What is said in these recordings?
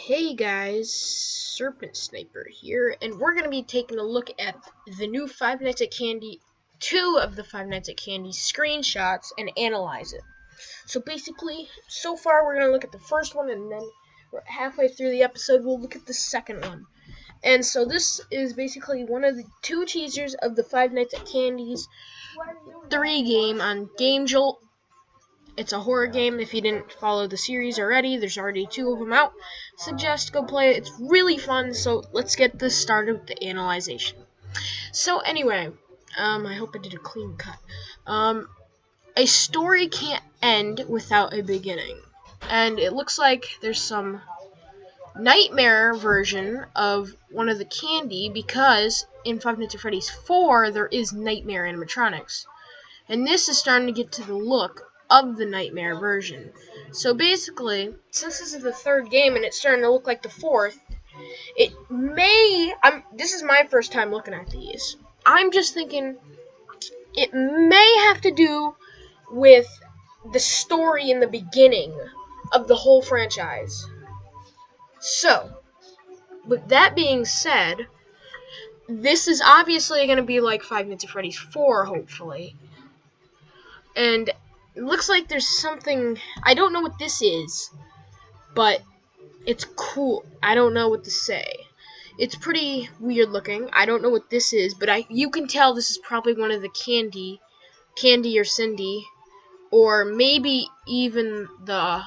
Hey guys, Serpent Sniper here, and we're going to be taking a look at the new Five Nights at Candy, two of the Five Nights at Candy screenshots, and analyze it. So basically, so far we're going to look at the first one, and then we're halfway through the episode, we'll look at the second one. And so this is basically one of the two teasers of the Five Nights at Candy's 3 game on Game Jolt. It's a horror game. If you didn't follow the series already, there's already 2 of them out. Suggest go play it. It's really fun. So let's get this started with the analyzation. So anyway, I hope I did a clean cut. A story can't end without a beginning, and it looks like there's some nightmare version of one of the candy because in Five Nights at Freddy's 4 there is nightmare animatronics, and this is starting to get to the look of the nightmare version. So basically, since this is the 3rd game and it's starting to look like the 4th, it may, this is my first time looking at these. I'm just thinking it may have to do with the story in the beginning of the whole franchise. So, with that being said, this is obviously going to be like Five Nights at Freddy's 4, hopefully. And it looks like there's something, I don't know what this is, but it's cool. I don't know what to say. It's pretty weird looking. I don't know what this is, but you can tell this is probably one of the Candy or Cindy, or maybe even the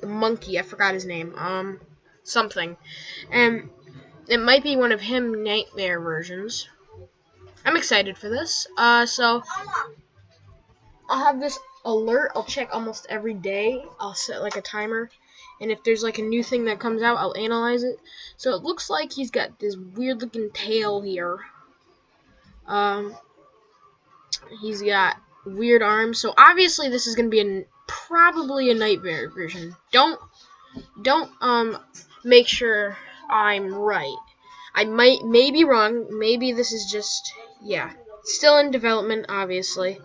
monkey. I forgot his name. Something. And it might be one of him nightmare versions. I'm excited for this. So I'll have this alert. I'll check almost every day. I'll set like a timer, and if there's like a new thing that comes out, I'll analyze it. So it looks like he's got this weird looking tail here. He's got weird arms. So obviously this is gonna be probably a nightmare version. Don't make sure I'm right. I may be wrong. Maybe this is just, yeah, still in development, obviously.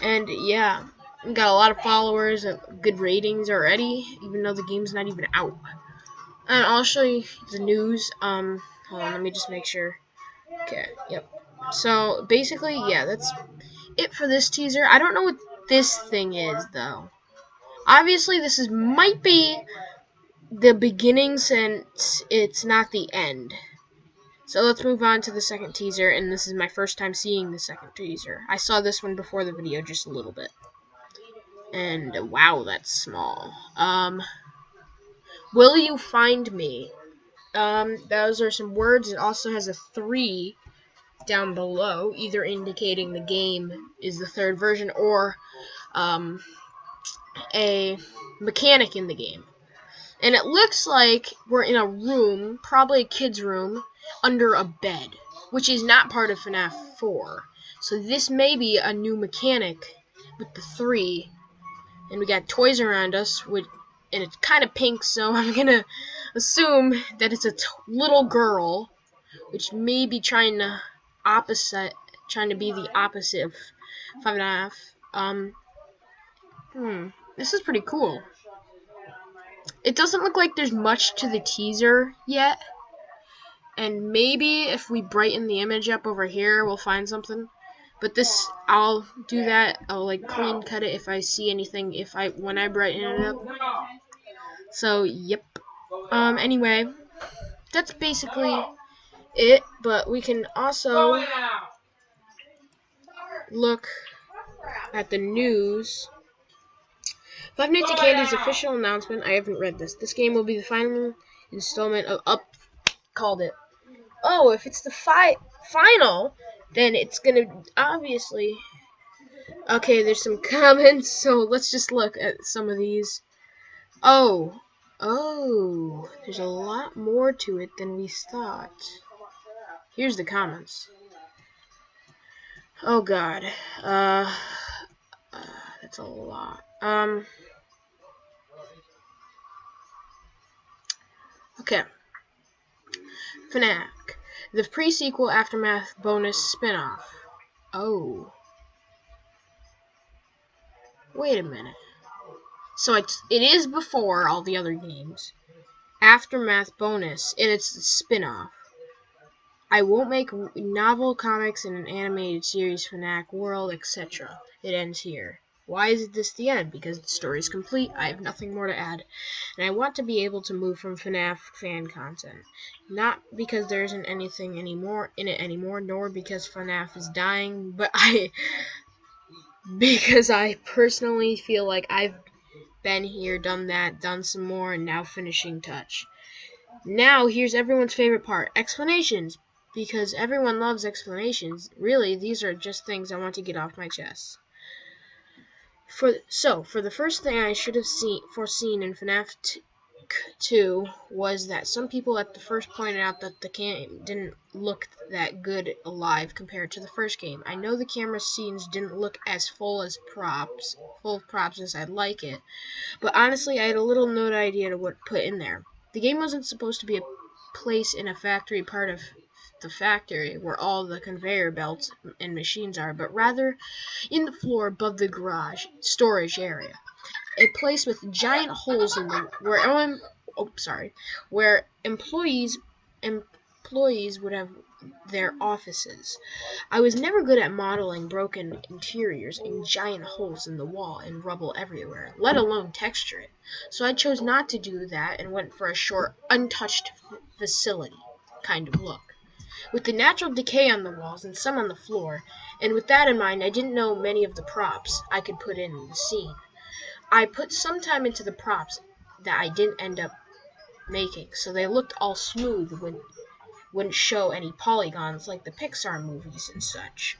And yeah, we got a lot of followers and good ratings already, even though the game's not even out. And I'll show you the news. Hold on, let me just make sure. Okay, yep. So basically, yeah, that's it for this teaser. I don't know what this thing is though. Obviously, this might be the beginning since it's not the end. So let's move on to the second teaser, and this is my first time seeing the second teaser. I saw this one before the video just a little bit. And wow, that's small. Will you find me? Those are some words. It also has a 3 down below, either indicating the game is the 3rd version or a mechanic in the game. And it looks like we're in a room, probably a kid's room, under a bed, which is not part of FNAF 4. So this may be a new mechanic with the 3. And we got toys around us, and it's kind of pink, so I'm going to assume that it's a little girl, which may be trying to be the opposite of FNAF. This is pretty cool. It doesn't look like there's much to the teaser yet. And maybe if we brighten the image up over here, we'll find something. But this, I'll do that. I'll like clean cut it if I see anything when I brighten it up. So, yep. Anyway, that's basically it. But we can also look at the news. Five Nights at Candy's official announcement. I haven't read this. This game will be the final installment of called it. Oh, if it's the final, then it's gonna obviously. Okay, there's some comments, so let's just look at some of these. Oh, there's a lot more to it than we thought. Here's the comments. Oh God, that's a lot. Okay. fnac, the pre-sequel Aftermath bonus spin-off. Oh. Wait a minute. So it is before all the other games. Aftermath bonus, and it's a spin-off. I won't make novel comics in an animated series, fnac, world, etc. It ends here. Why is this the end? Because the story is complete. I have nothing more to add. And I want to be able to move from FNAF fan content. Not because there isn't anything anymore in it anymore, nor because FNAF is dying, but because I personally feel like I've been here, done that, done some more, and now finishing touch. Now, here's everyone's favorite part, explanations. Because everyone loves explanations, really, these are just things I want to get off my chest. For the first thing I should have foreseen in FNAF 2 was that some people at the first pointed out that the game didn't look that good alive compared to the first game. I know the camera scenes didn't look as full of props as I'd like it, but honestly, I had a little no idea to what put in there. The game wasn't supposed to be a place in a factory part of the factory where all the conveyor belts and machines are, but rather in the floor above the garage storage area. A place with giant holes in the where employees would have their offices. I was never good at modeling broken interiors and giant holes in the wall and rubble everywhere, let alone texture it. So I chose not to do that and went for a short, untouched facility kind of look, with the natural decay on the walls and some on the floor. And with that in mind, I didn't know many of the props I could put in the scene. I put some time into the props that I didn't end up making, so they looked all smooth wouldn't show any polygons like the Pixar movies and such.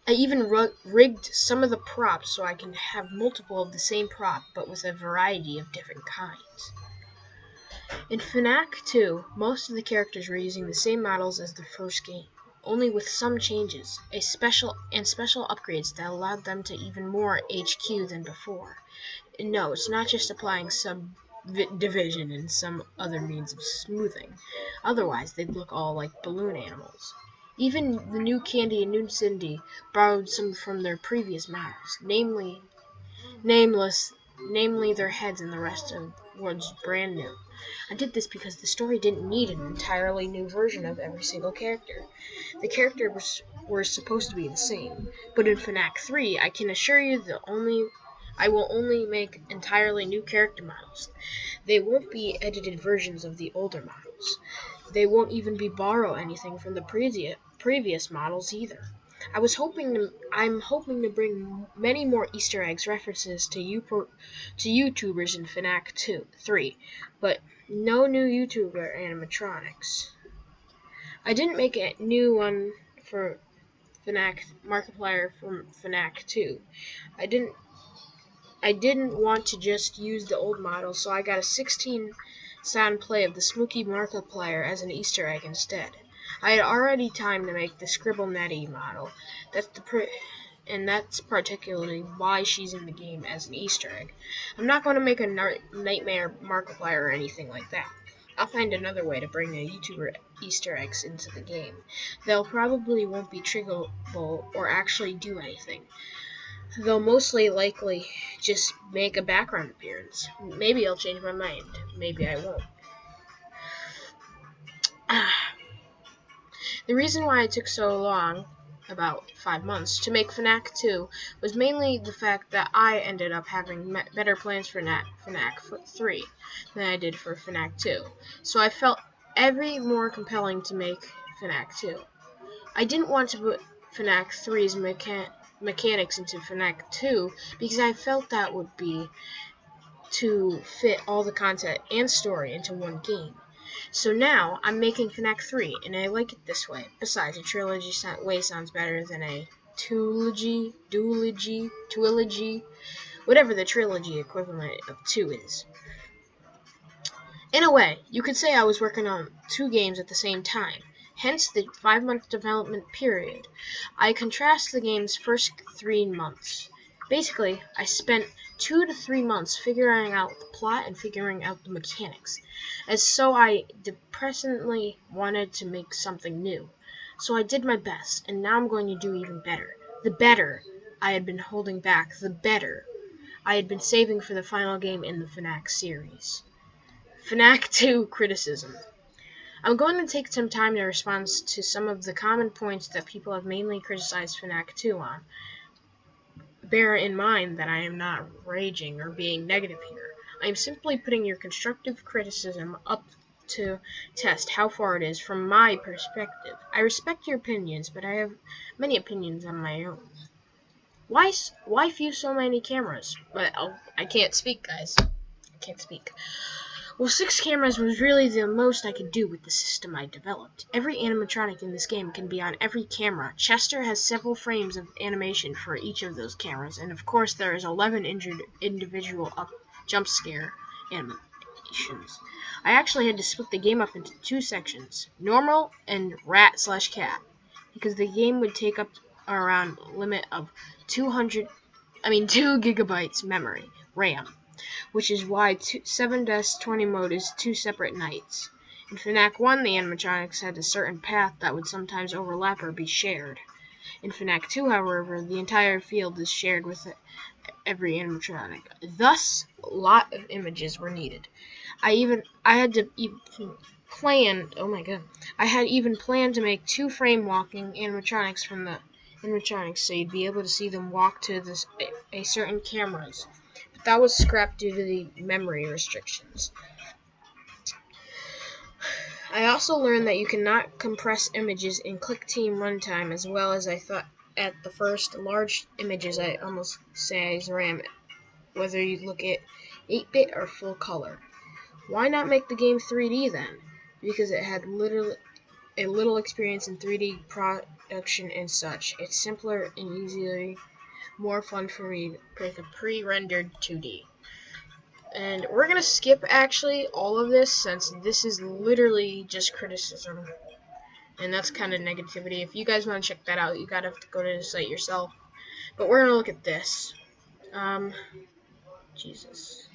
I even rigged some of the props so I can have multiple of the same prop, but with a variety of different kinds. In fnac 2, most of the characters were using the same models as the first game, only with some changes, special upgrades that allowed them to even more HQ than before. And no, it's not just applying subdivision and some other means of smoothing. Otherwise, they'd look all like balloon animals. Even the new Candy and new Cindy borrowed some from their previous models, namely their heads, and the rest of was brand new. I did this because the story didn't need an entirely new version of every single character. The characters were supposed to be the same, but in fnac 3, I can assure you I will only make entirely new character models. They won't be edited versions of the older models. They won't even be borrow anything from the previous models either. I'm hoping to bring many more Easter eggs references to YouTubers in fnac 3, but no new YouTuber animatronics. I didn't make a new one for fnac Markiplier from fnac 2. I didn't want to just use the old model, so I got a 16 sound play of the Smokey Markiplier as an Easter egg instead. I had already time to make the Scribble Nettie model. That's particularly why she's in the game as an Easter egg. I'm not going to make a Nightmare Markiplier or anything like that. I'll find another way to bring the YouTuber Easter eggs into the game. They'll probably won't be triggerable or actually do anything. They'll mostly likely just make a background appearance. Maybe I'll change my mind. Maybe I won't. The reason why it took so long, about 5 months, to make fnac 2 was mainly the fact that I ended up having better plans for fnac 3 than I did for fnac 2. So I felt every more compelling to make fnac 2. I didn't want to put fnac 3's mechanics into fnac 2 because I felt that would be to fit all the content and story into one game. So now I'm making fnac 3, and I like it this way. Besides, a trilogy way sounds better than a duology, whatever the trilogy equivalent of 2 is. In a way, you could say I was working on 2 games at the same time, hence the 5-month development period. I contrast the game's first 3 months. Basically, I spent 2 to 3 months figuring out the plot and figuring out the mechanics, as so I depressingly wanted to make something new. So I did my best, and now I'm going to do even better. The better I had been holding back, the better I had been saving for the final game in the fnac series. fnac 2 criticism. I'm going to take some time to respond to some of the common points that people have mainly criticized fnac 2 on. Bear in mind that I am not raging or being negative here. I am simply putting your constructive criticism up to test how far it is from my perspective. I respect your opinions, but I have many opinions on my own. Why so many cameras? Well, I can't speak, guys. I can't speak. Well, 6 cameras was really the most I could do with the system I developed. Every animatronic in this game can be on every camera. Chester has several frames of animation for each of those cameras, and of course there is 11 individual jump scare animations. I actually had to split the game up into 2 sections, normal and rat/cat, because the game would take up around a limit of 2 gigabytes memory, RAM. Which is why 7-20 mode is 2 separate nights. In fnac 1, the animatronics had a certain path that would sometimes overlap or be shared. In fnac 2, however, the entire field is shared with every animatronic. Thus, a lot of images were needed. I had even planned to make 2 frame walking animatronics from the animatronics so you'd be able to see them walk to a certain cameras. That was scrapped due to the memory restrictions. I also learned that you cannot compress images in ClickTeam runtime as well as I thought at the first. Large images I almost size RAM, whether you look at 8-bit or full color. Why not make the game 3D then? Because it had little experience in 3D production and such. It's simpler and easily more fun for me with a pre-rendered 2D. And we're going to skip actually all of this since this is literally just criticism. And that's kind of negativity. If you guys want to check that out, you gotta have to go to the site yourself. But we're going to look at this. Jesus.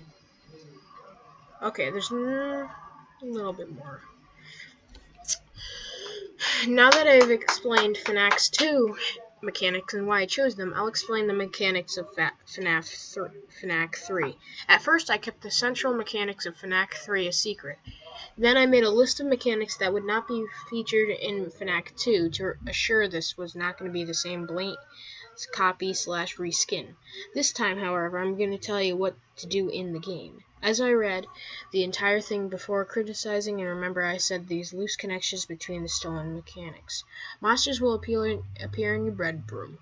Okay, there's a little bit more. Now that I've explained fnac 2 mechanics and why I chose them, I'll explain the mechanics of fnac 3. At first, I kept the central mechanics of fnac 3 a secret. Then I made a list of mechanics that would not be featured in fnac 2 to assure this was not going to be the same blatant copy/reskin. This time, however, I'm going to tell you what to do in the game. As I read the entire thing before criticizing, and remember I said these loose connections between the stolen mechanics. Monsters will appear in your bedroom.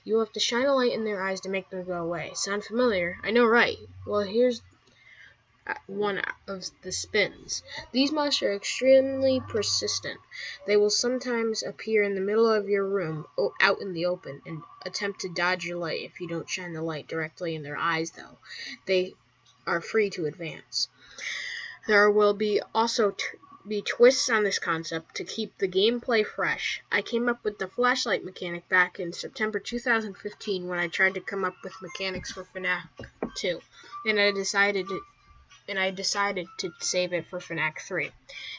You will have to shine a light in their eyes to make them go away. Sound familiar? I know, right? Well, here's one of the spins. These monsters are extremely persistent. They will sometimes appear in the middle of your room, out in the open, and attempt to dodge your light if you don't shine the light directly in their eyes, though. They are free to advance. There will also be twists on this concept to keep the gameplay fresh. I came up with the flashlight mechanic back in September 2015 when I tried to come up with mechanics for fnac 2, and I decided to save it for fnac 3.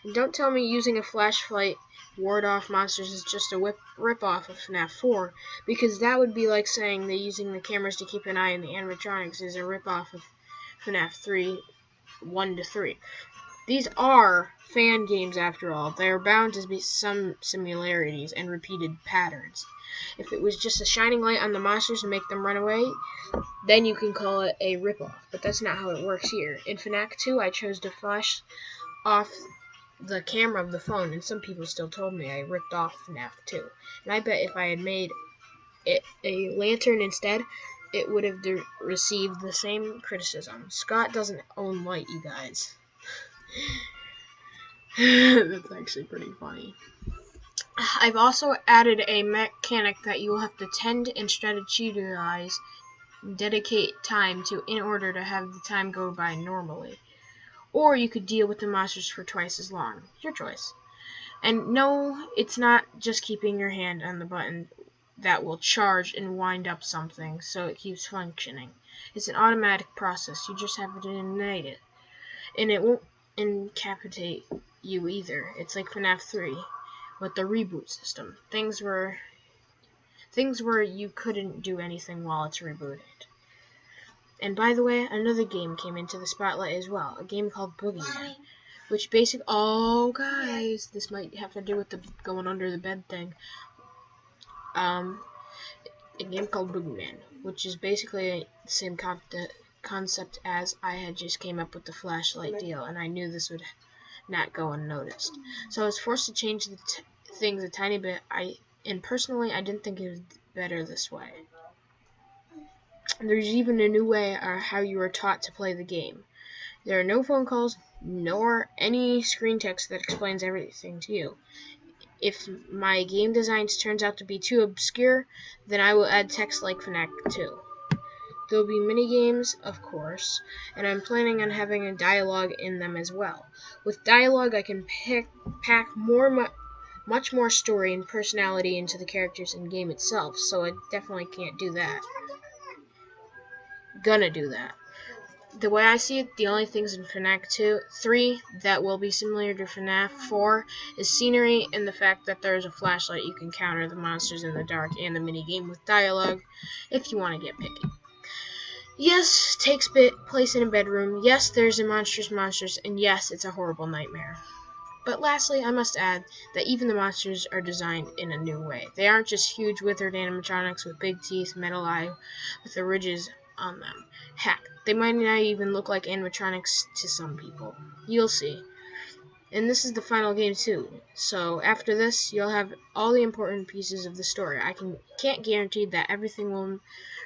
And don't tell me using a flashlight ward off monsters is just a rip-off of fnac 4, because that would be like saying that using the cameras to keep an eye on the animatronics is a rip-off of fnac 3 1-3. These are fan games after all. There are bound to be some similarities and repeated patterns. If it was just a shining light on the monsters to make them run away, then you can call it a ripoff. But that's not how it works here. In fnac 2, I chose to flash off the camera of the phone, and some people still told me I ripped off fnac 2. And I bet if I had made it a lantern instead, it would have received the same criticism. Scott doesn't own light, you guys. That's actually pretty funny. I've also added a mechanic that you will have to tend and strategize, dedicate time to in order to have the time go by normally. Or you could deal with the monsters for twice as long. Your choice. And no, it's not just keeping your hand on the button that will charge and wind up something so it keeps functioning. It's an automatic process. You just have to ignite it. And it won't incapacitate you either. It's like fnac 3 with the reboot system. Things where you couldn't do anything while it's rebooted. And by the way, another game came into the spotlight as well, a game called Boogeyman, which basically, oh guys, this might have to do with the going under the bed thing. A game called Boogeyman, which is basically the same concept as I had just came up with the flashlight deal, and I knew this would not go unnoticed. So I was forced to change the things a tiny bit. And personally, I didn't think it was better this way. There's even a new way how you are taught to play the game. There are no phone calls, nor any screen text that explains everything to you. If my game designs turns out to be too obscure, then I will add text like fnac 2. There will be mini games, of course, and I'm planning on having a dialogue in them as well. With dialogue, I can pack much more story and personality into the characters and game itself, so I definitely can't do that. Gonna do that. The way I see it, the only things in fnac 3 that will be similar to FNAF 4 is scenery and the fact that there's a flashlight you can counter the monsters in the dark, and the minigame with dialogue if you want to get picky. Yes, takes place in a bedroom. Yes, there's a monsters, and yes, it's a horrible nightmare. But lastly, I must add that even the monsters are designed in a new way. They aren't just huge withered animatronics with big teeth, metal eye with the ridges on them. Heck, they might not even look like animatronics to some people. You'll see. And this is the final game too. So after this, you'll have all the important pieces of the story. I can't guarantee that everything will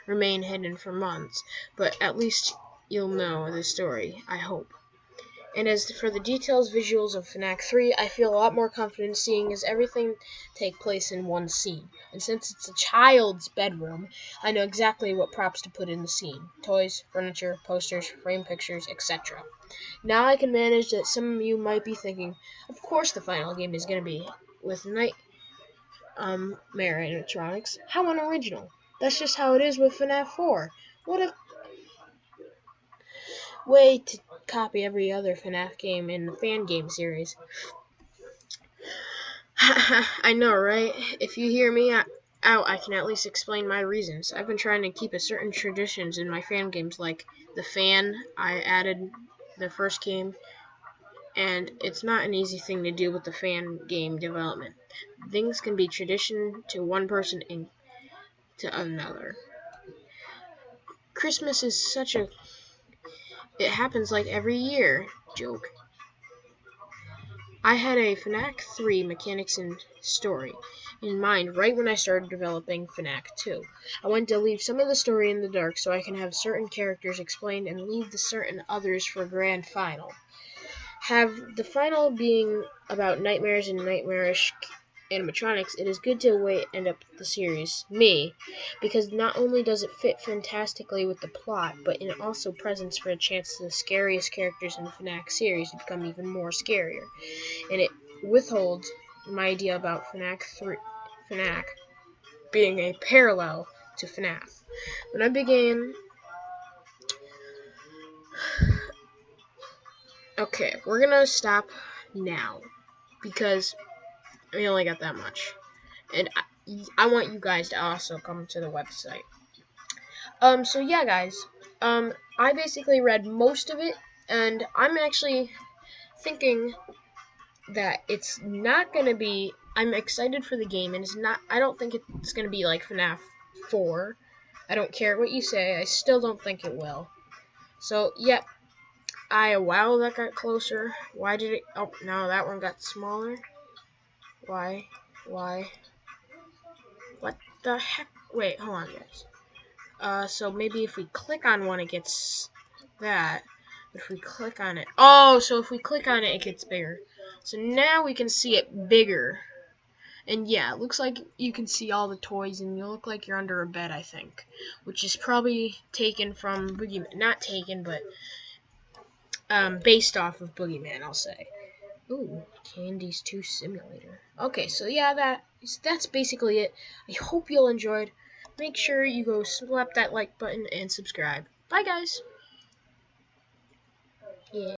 remain hidden for months, but at least you'll know the story, I hope. And as for the details, visuals of fnac 3, I feel a lot more confident seeing as everything take place in one scene. And since it's a child's bedroom, I know exactly what props to put in the scene. Toys, furniture, posters, frame pictures, etc. Now I can manage that some of you might be thinking, of course the final game is going to be with nightmare animatronics. How unoriginal. That's just how it is with FNAF 4. What a way to copy every other FNAF game in the fan game series. I know, right? If you hear me out, I can at least explain my reasons. I've been trying to keep a certain traditions in my fan games, like the fan I added the first game, and it's not an easy thing to do with the fan game development. Things can be tradition to one person and to another. Christmas is it happens like every year joke. I had a FNAC 3 mechanics and story in mind right when I started developing FNAC 2. I wanted to leave some of the story in the dark so I can have certain characters explained and leave the certain others for grand final. Have the final being about nightmares and nightmarish animatronics, it is good to end up the series, because not only does it fit fantastically with the plot, but it also presents for a chance to the scariest characters in the FNAC series to become even more scarier. And it withholds my idea about FNAC being a parallel to FNAF. When I began... Okay, we're gonna stop now, because we only got that much. And I want you guys to also come to the website. So yeah, guys. I basically read most of it, and I'm actually thinking that it's not gonna be. I'm excited for the game, and I don't think it's gonna be like FNAF 4. I don't care what you say. I still don't think it will. So yeah. Wow, that got closer. Why did it? Oh, no, that one got smaller. Why? What the heck? Wait, hold on, guys. So maybe if we click on one, it gets that. If we click on it, so if we click on it, it gets bigger. So now we can see it bigger. And yeah, it looks like you can see all the toys, and you look like you're under a bed, I think. Which is probably taken from Boogeyman. Not taken, but based off of Boogeyman, I'll say. Ooh, Candy's 2 Simulator. Okay, so yeah, that's basically it. I hope you'll enjoyed. Make sure you go slap that like button and subscribe. Bye, guys. Yeah.